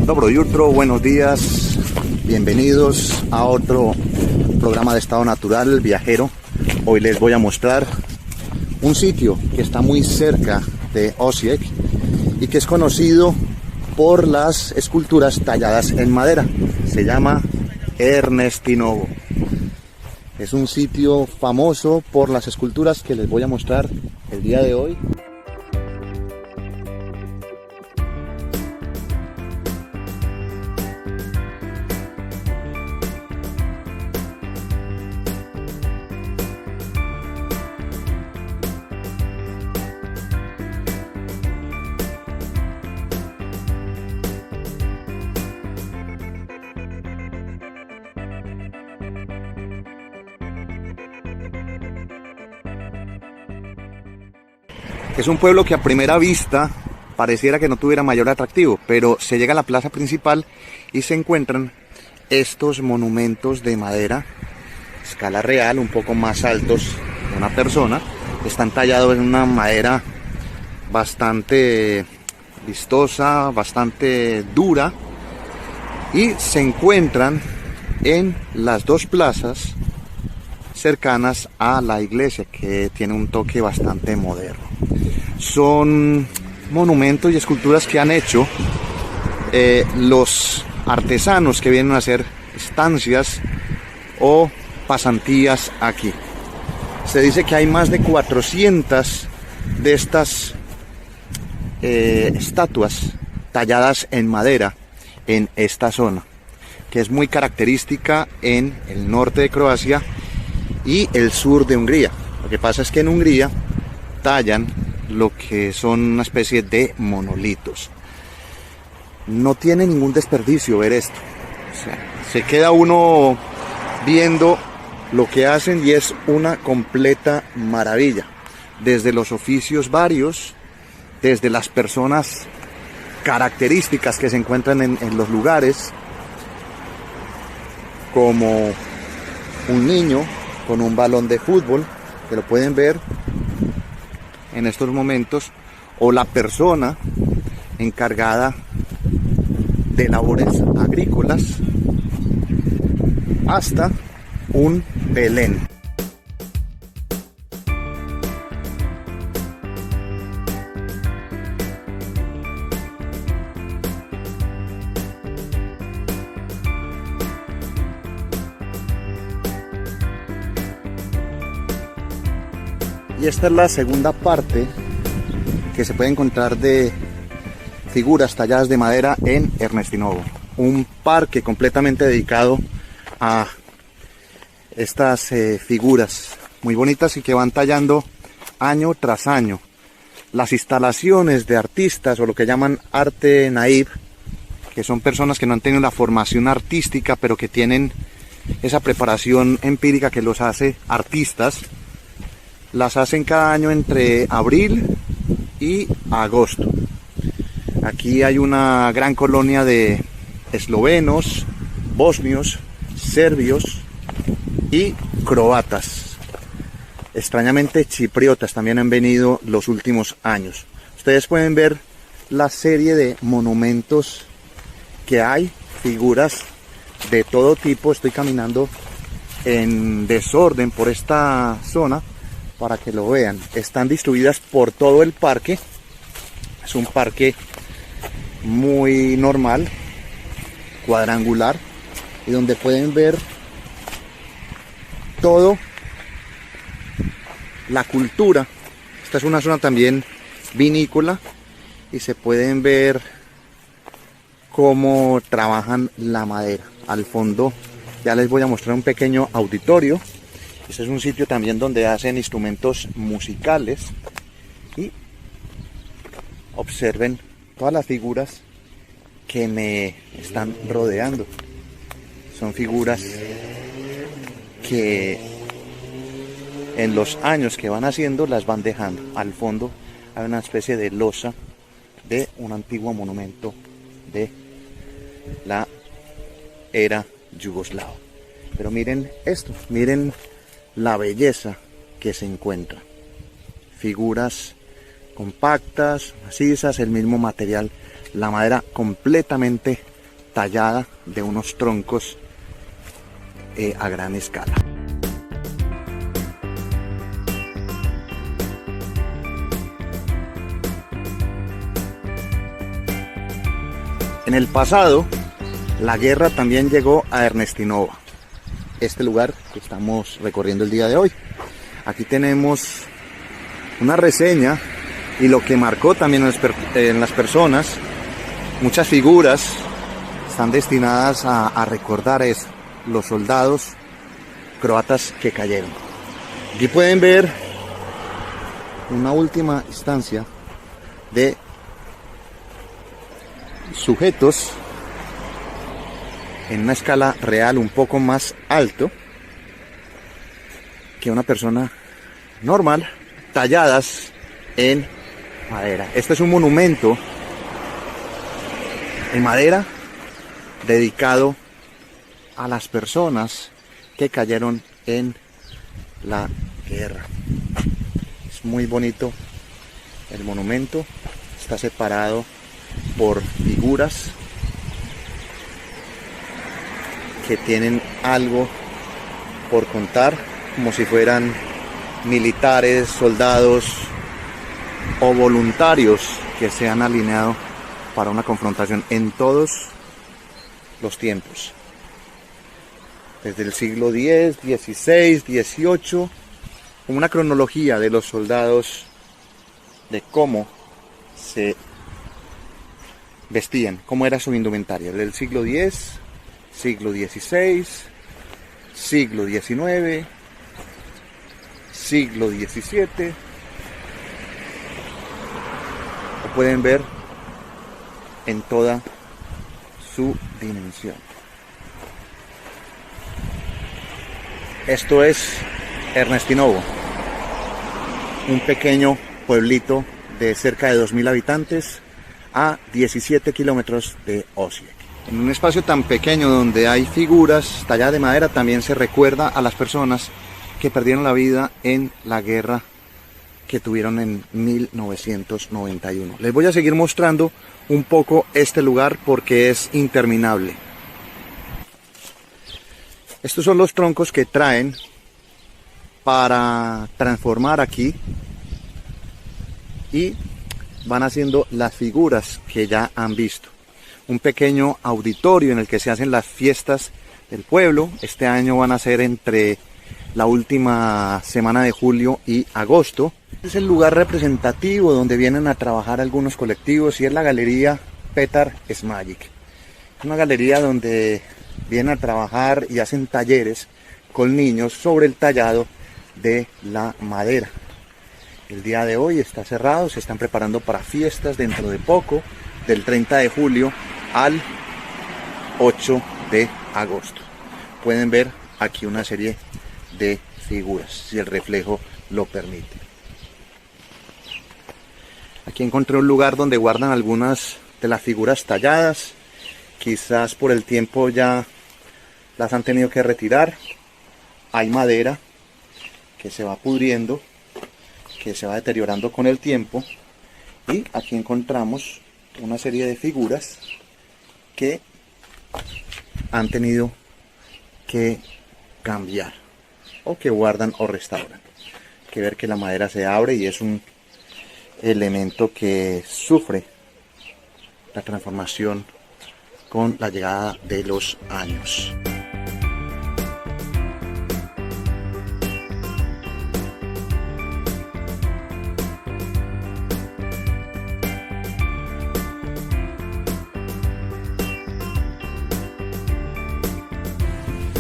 Dobro jutro, buenos días, bienvenidos a otro programa de estado natural viajero. Hoy les voy a mostrar un sitio que está muy cerca de Osijek y que es conocido por las esculturas talladas en madera. Se llama Ernestinovo. Es un sitio famoso por las esculturas que les voy a mostrar el día de hoy. Es un pueblo que a primera vista pareciera que no tuviera mayor atractivo, pero se llega a la plaza principal y se encuentran estos monumentos de madera, escala real, un poco más altos de una persona. Están tallados en una madera bastante vistosa, bastante dura, y se encuentran en las dos plazas cercanas a la iglesia, que tiene un toque bastante moderno. Son monumentos y esculturas que han hecho los artesanos que vienen a hacer estancias o pasantías aquí. Se dice que hay más de 400 de estas estatuas talladas en madera en esta zona, que es muy característica en el norte de Croacia y el sur de Hungría. Lo que pasa es que en Hungría tallan lo que son una especie de monolitos. No tiene ningún desperdicio ver esto. O sea, se queda uno viendo lo que hacen y es una completa maravilla. Desde los oficios varios, desde las personas características que se encuentran en los lugares, como un niño con un balón de fútbol, que lo pueden ver en estos momentos, o la persona encargada de labores agrícolas, hasta un Belén. Y esta es la segunda parte que se puede encontrar de figuras talladas de madera en Ernestinovo. Un parque completamente dedicado a estas figuras muy bonitas y que van tallando año tras año. Las instalaciones de artistas, o lo que llaman arte naive, que son personas que no han tenido la formación artística pero que tienen esa preparación empírica que los hace artistas, las hacen cada año entre abril y agosto. Aquí hay una gran colonia de eslovenos, bosnios, serbios y croatas. Extrañamente chipriotas también han venido los últimos años. Ustedes pueden ver la serie de monumentos que hay, figuras de todo tipo. Estoy caminando en desorden por esta zona para que lo vean. Están distribuidas por todo el parque. Es un parque muy normal, cuadrangular, y donde pueden ver todo la cultura. Esta es una zona también vinícola y se pueden ver cómo trabajan la madera. Al fondo ya les voy a mostrar un pequeño auditorio. Este es un sitio también donde hacen instrumentos musicales, y observen todas las figuras que me están rodeando. Son figuras que en los años que van haciendo las van dejando. Al fondo hay una especie de losa de un antiguo monumento de la era yugoslava. Pero miren esto, miren la belleza que se encuentra. Figuras compactas, macizas, el mismo material, la madera completamente tallada de unos troncos a gran escala. En el pasado, la guerra también llegó a Ernestinova, este lugar que estamos recorriendo el día de hoy. Aquí tenemos una reseña y lo que marcó también en las personas. Muchas figuras están destinadas a recordar los soldados croatas que cayeron. Aquí pueden ver una última instancia de sujetos en una escala real un poco más alto que una persona normal, talladas en madera. Este es un monumento en madera dedicado a las personas que cayeron en la guerra. Es muy bonito el monumento, está separado por figuras que tienen algo por contar, como si fueran militares, soldados o voluntarios que se han alineado para una confrontación en todos los tiempos, desde el siglo X, XVI, XVIII, como una cronología de los soldados, de cómo se vestían, cómo era su indumentaria, del siglo X, siglo XVI, siglo XIX, siglo XVII. Lo pueden ver en toda su dimensión. Esto es Ernestinovo, un pequeño pueblito de cerca de 2000 habitantes a 17 kilómetros de Osijek. En un espacio tan pequeño donde hay figuras talladas de madera, también se recuerda a las personas que perdieron la vida en la guerra que tuvieron en 1991. Les voy a seguir mostrando un poco este lugar porque es interminable. Estos son los troncos que traen para transformar aquí y van haciendo las figuras que ya han visto. Un pequeño auditorio en el que se hacen las fiestas del pueblo. Este año van a ser entre la última semana de julio y agosto. Es el lugar representativo donde vienen a trabajar algunos colectivos y es la galería Petar Smajic. Es una galería donde vienen a trabajar y hacen talleres con niños sobre el tallado de la madera. El día de hoy está cerrado, se están preparando para fiestas dentro de poco, del 30 de julio al 8 de agosto. Pueden ver aquí una serie de figuras, si el reflejo lo permite. Aquí encontré un lugar donde guardan algunas de las figuras talladas. Quizás por el tiempo ya las han tenido que retirar. Hay madera que se va pudriendo, que se va deteriorando con el tiempo. Y aquí encontramos una serie de figuras que han tenido que cambiar, o que guardan o restauran. Hay que ver que la madera se abre y es un elemento que sufre la transformación con la llegada de los años.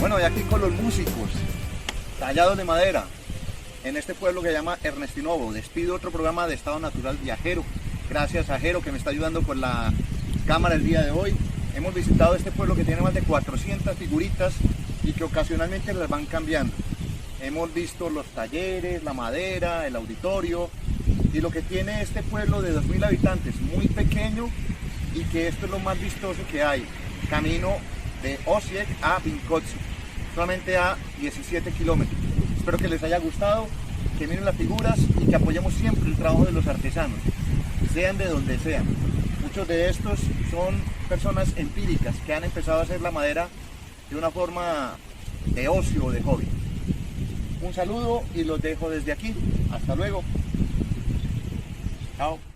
Bueno, y aquí con los músicos tallados de madera en este pueblo que se llama Ernestinovo. Despido otro programa de Estado Natural Viajero. Gracias a Jero que me está ayudando con la cámara el día de hoy. Hemos visitado este pueblo que tiene más de 400 figuritas y que ocasionalmente las van cambiando. Hemos visto los talleres, la madera, el auditorio y lo que tiene este pueblo de 2000 habitantes, muy pequeño, y que esto es lo más vistoso que hay. Camino de Osijek a Vinkovci, solamente a 17 kilómetros. Espero que les haya gustado, que miren las figuras y que apoyemos siempre el trabajo de los artesanos, sean de donde sean. Muchos muchos de estos son personas empíricas que han empezado a hacer la madera de una forma de ocio o de hobby. Un saludo y los dejo desde aquí. Hasta luego. Chao.